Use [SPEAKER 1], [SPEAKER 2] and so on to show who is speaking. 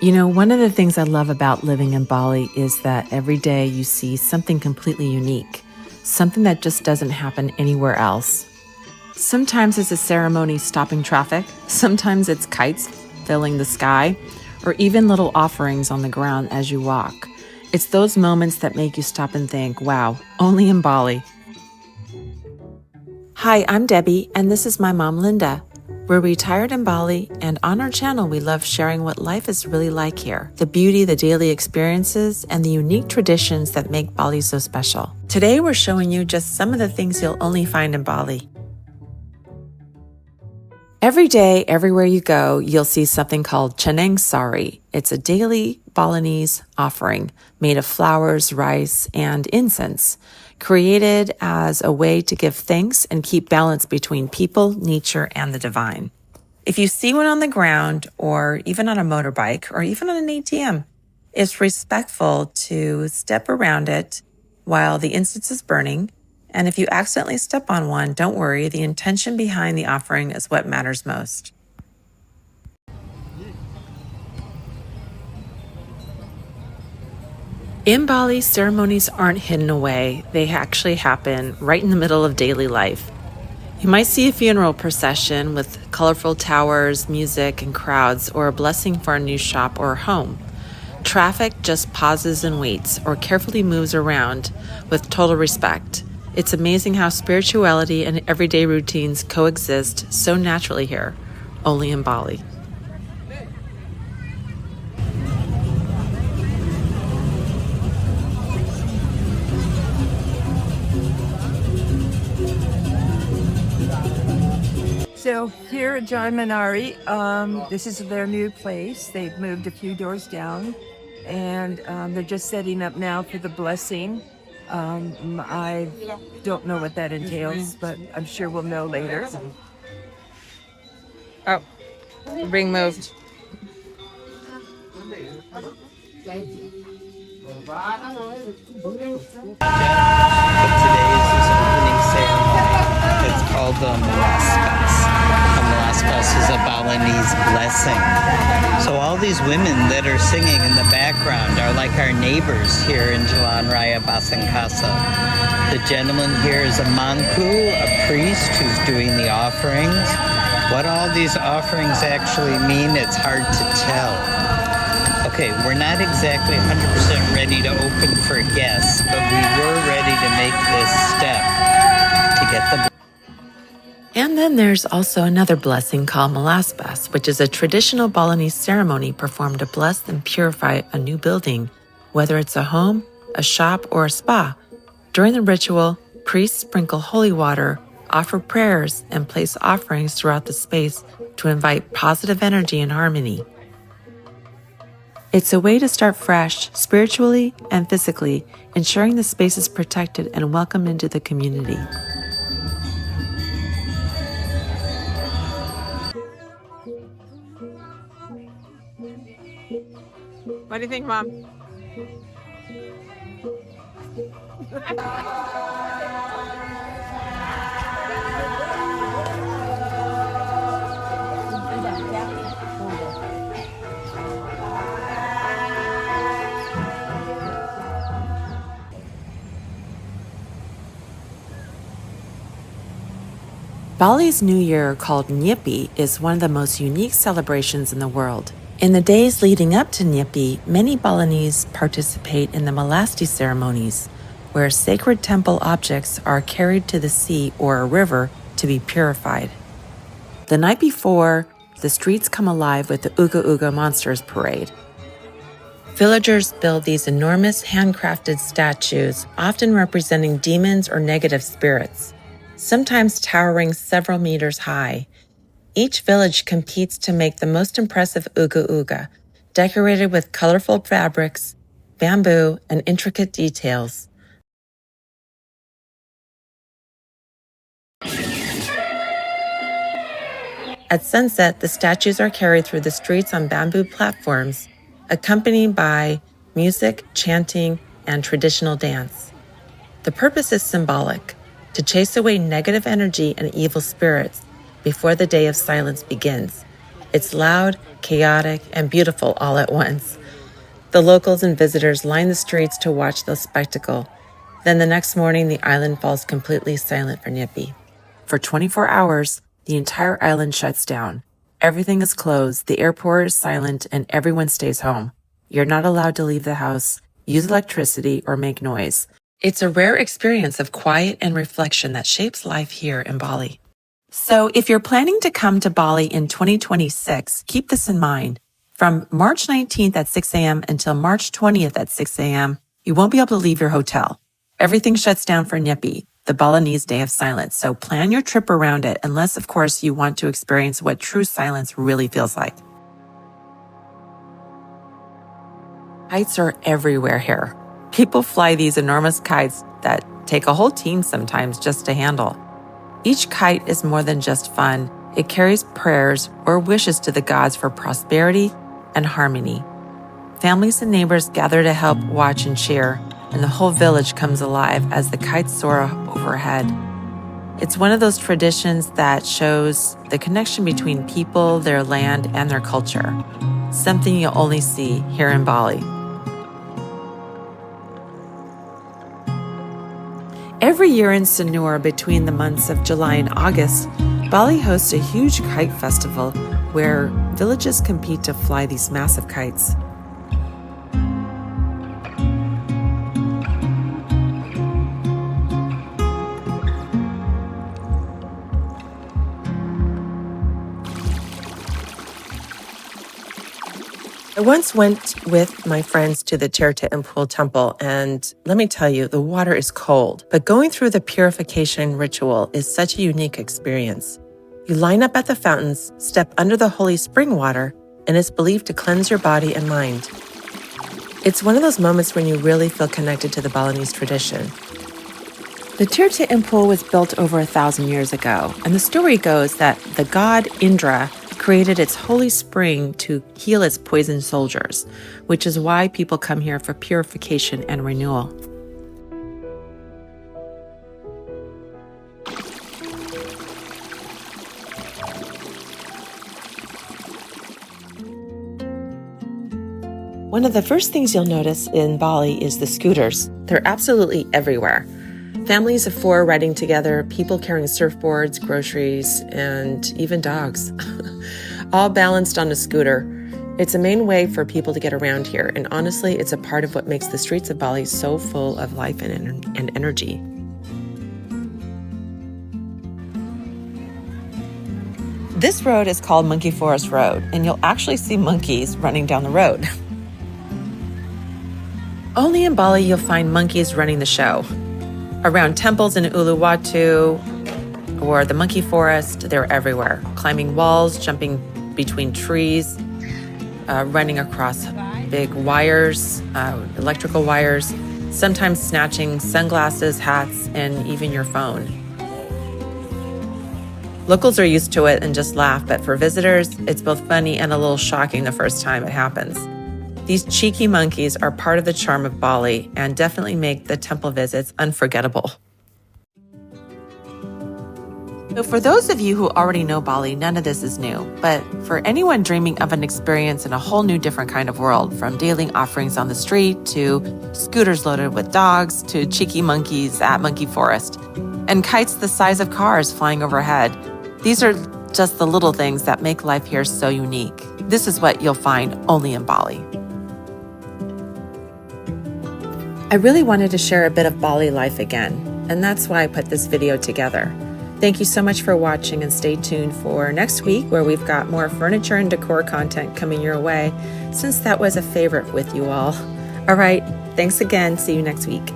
[SPEAKER 1] You know, one of the things I love about living in Bali is that every day you see something completely unique, something that just doesn't happen anywhere else. Sometimes it's a ceremony stopping traffic, sometimes it's kites filling the sky, or even little offerings on the ground as you walk. It's those moments that make you stop and think, wow, only in Bali. Hi, I'm Debbie, and this is my mom, Linda. We're retired in Bali, and on our channel, we love sharing what life is really like here, the beauty, the daily experiences, and the unique traditions that make Bali so special. Today, we're showing you just some of the things you'll only find in Bali. Every day, everywhere you go, you'll see something called Canang Sari. It's a daily Balinese offering made of flowers, rice, and incense, created as a way to give thanks and keep balance between people, nature, and the divine. If you see one on the ground, or even on a motorbike, or even on an ATM, it's respectful to step around it while the incense is burning. And if you accidentally step on one, don't worry, the intention behind the offering is what matters most. In Bali, ceremonies aren't hidden away. They actually happen right in the middle of daily life. You might see a funeral procession with colorful towers, music, and crowds, or a blessing for a new shop or home. Traffic just pauses and waits, or carefully moves around with total respect. It's amazing how spirituality and everyday routines coexist so naturally here, only in Bali.
[SPEAKER 2] So here at John Minari, this is their new place. They've moved a few doors down, and they're just setting up now for the blessing. I don't know what that entails, but I'm sure we'll know later.
[SPEAKER 1] Oh, being moved.
[SPEAKER 3] But today is his opening ceremony. It's called the Malaspas. A Malaspas is a Balinese blessing. So all these women that are singing in the background are like our neighbors here in Jalan Raya Basangkasa. The gentleman here is a manku, a priest who's doing the offerings. What all these offerings actually mean, it's hard to tell. Okay, we're not exactly 100% ready to open for guests, but we were ready to make this step to get the...
[SPEAKER 1] And then there's also another blessing called Malaspas, which is a traditional Balinese ceremony performed to bless and purify a new building, whether it's a home, a shop, or a spa. During the ritual, priests sprinkle holy water, offer prayers, and place offerings throughout the space to invite positive energy and harmony. It's a way to start fresh, spiritually and physically, ensuring the space is protected and welcomed into the community. What do you think, Mom? Bali's New Year, called Nyepi, is one of the most unique celebrations in the world. In the days leading up to Nyepi, many Balinese participate in the Malasti ceremonies, where sacred temple objects are carried to the sea or a river to be purified. The night before, the streets come alive with the Uga Uga Monsters Parade. Villagers build these enormous handcrafted statues, often representing demons or negative spirits, sometimes towering several meters high. Each village competes to make the most impressive Uga Uga, decorated with colorful fabrics, bamboo, and intricate details. At sunset, the statues are carried through the streets on bamboo platforms, accompanied by music, chanting, and traditional dance. The purpose is symbolic: to chase away negative energy and evil spirits before the day of silence begins. It's loud, chaotic, and beautiful all at once. The locals and visitors line the streets to watch the spectacle. Then the next morning, the island falls completely silent for Nyepi. For 24 hours, the entire island shuts down. Everything is closed, the airport is silent, and everyone stays home. You're not allowed to leave the house, use electricity, or make noise. It's a rare experience of quiet and reflection that shapes life here in Bali. So if you're planning to come to Bali in 2026, keep this in mind. From March 19th at 6 a.m. until March 20th at 6 a.m., you won't be able to leave your hotel. Everything shuts down for Nyepi, the Balinese Day of Silence, so plan your trip around it, unless, of course, you want to experience what true silence really feels like. Kites are everywhere here. People fly these enormous kites that take a whole team sometimes just to handle. Each kite is more than just fun. It carries prayers or wishes to the gods for prosperity and harmony. Families and neighbors gather to help watch and cheer, and the whole village comes alive as the kites soar overhead. It's one of those traditions that shows the connection between people, their land, and their culture, something you'll only see here in Bali. Every year in Sanur, between the months of July and August, Bali hosts a huge kite festival where villages compete to fly these massive kites. I once went with my friends to the Tirta Empul temple, and let me tell you, the water is cold, but going through the purification ritual is such a unique experience. You line up at the fountains, step under the holy spring water, and it's believed to cleanse your body and mind. It's one of those moments when you really feel connected to the Balinese tradition. The Tirta Empul was built over 1,000 years ago, and the story goes that the god Indra created its holy spring to heal its poisoned soldiers, which is why people come here for purification and renewal. One of the first things you'll notice in Bali is the scooters. They're absolutely everywhere. Families of 4 riding together, people carrying surfboards, groceries, and even dogs. All balanced on a scooter. It's a main way for people to get around here, and honestly, it's a part of what makes the streets of Bali so full of life and energy. This road is called Monkey Forest Road, and you'll actually see monkeys running down the road. Only in Bali you'll find monkeys running the show. Around temples in Uluwatu or the monkey forest, they're everywhere, climbing walls, jumping between trees, running across big wires, electrical wires, sometimes snatching sunglasses, hats, and even your phone. Locals are used to it and just laugh, but for visitors, it's both funny and a little shocking the first time it happens. These cheeky monkeys are part of the charm of Bali and definitely make the temple visits unforgettable. So for those of you who already know Bali, none of this is new. But for anyone dreaming of an experience in a whole new different kind of world, from daily offerings on the street to scooters loaded with dogs to cheeky monkeys at Monkey Forest and kites the size of cars flying overhead, these are just the little things that make life here so unique. This is what you'll find only in Bali. I really wanted to share a bit of Bali life again, and that's why I put this video together. Thank you so much for watching, and stay tuned for next week where we've got more furniture and decor content coming your way, since that was a favorite with you all. All right, thanks again. See you next week.